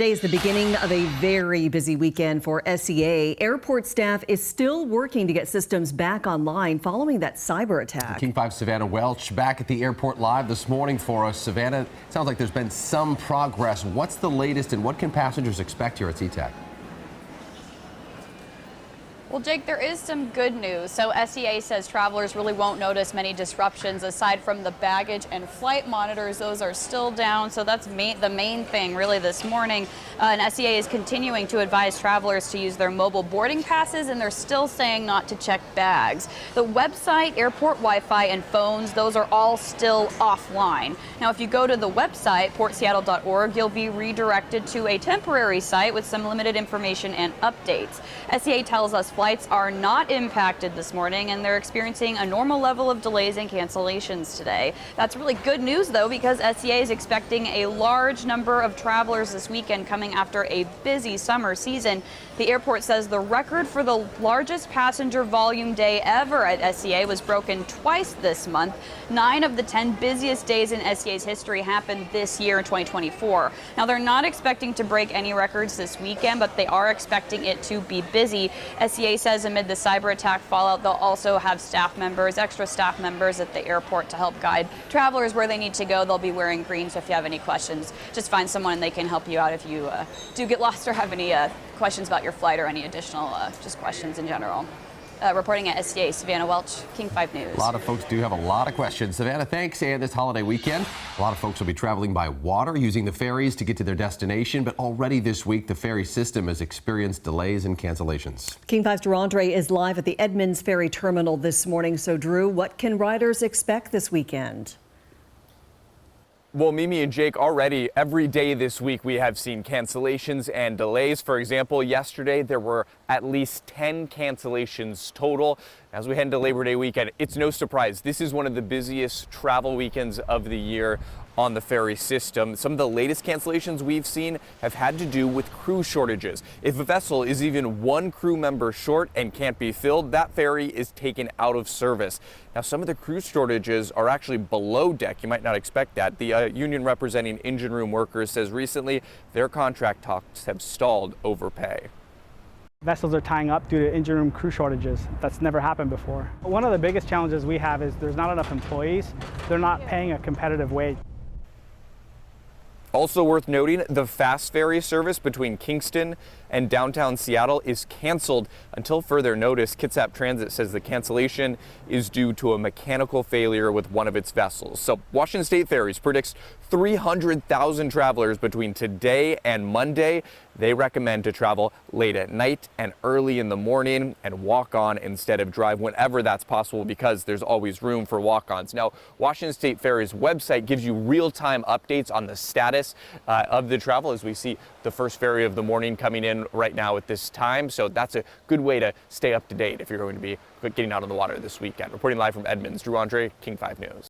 Today is the beginning of a very busy weekend for SEA. Airport staff is still working to get systems back online following that cyber attack. King 5's Savannah Welch back at the airport live this morning for us. Savannah, sounds like there's been some progress. What's the latest and what can passengers expect here at SeaTac? Well, Jake, there is some good news. So SEA says travelers really won't notice many disruptions aside from the baggage and flight monitors. Those are still down. So that's the main thing really this morning. And SEA is continuing to advise travelers to use their mobile boarding passes, and they're still saying not to check bags. The website, airport Wi-Fi, and phones, those are all still offline. Now, if you go to the website, portseattle.org, you'll be redirected to a temporary site with some limited information and updates. SEA tells us flights are not impacted this morning, and they're experiencing a normal level of delays and cancellations today. That's really good news, though, because SEA is expecting a large number of travelers this weekend coming after a busy summer season. The airport says the record for the largest passenger volume day ever at SEA was broken twice this month. 9 of the 10 busiest days in SEA's history happened this year in 2024. Now, they're not expecting to break any records this weekend, but they are expecting it to be busy. SEA says amid the cyber attack fallout, they'll also have extra staff members at the airport to help guide travelers where they need to go. They'll be wearing green, so if you have any questions, just find someone and they can help you out if you do get lost or have any questions about your flight or any additional just questions in general. Reporting at SEA, Savannah Welch, King 5 News. A lot of folks do have a lot of questions. Savannah, thanks. And this holiday weekend, a lot of folks will be traveling by water, using the ferries to get to their destination. But already this week, the ferry system has experienced delays and cancellations. King 5's Drew Andre is live at the Edmonds Ferry Terminal this morning. So, Drew, what can riders expect this weekend? Well, Mimi and Jake, already every day this week we have seen cancellations and delays. For example, yesterday there were at least 10 cancellations total. As we head into Labor Day weekend, it's no surprise. This is one of the busiest travel weekends of the year on the ferry system. Some of the latest cancellations we've seen have had to do with crew shortages. If a vessel is even one crew member short and can't be filled, that ferry is taken out of service. Now, some of the crew shortages are actually below deck. You might not expect that. The union representing engine room workers says recently their contract talks have stalled over pay. Vessels are tying up due to engine room crew shortages. That's never happened before. One of the biggest challenges we have is there's not enough employees. They're not paying a competitive wage. Also worth noting, the fast ferry service between Kingston and downtown Seattle is canceled until further notice. Kitsap Transit says the cancellation is due to a mechanical failure with one of its vessels. So Washington State Ferries predicts 300,000 travelers between today and Monday. They recommend to travel late at night and early in the morning and walk on instead of drive whenever that's possible, because there's always room for walk-ons. Now, Washington State Ferries website gives you real-time updates on the status of the travel, as we see the first ferry of the morning coming in right now at this time. So that's a good way to stay up to date if you're going to be getting out on the water this weekend. Reporting live from Edmonds, Drew Andre, King 5 News.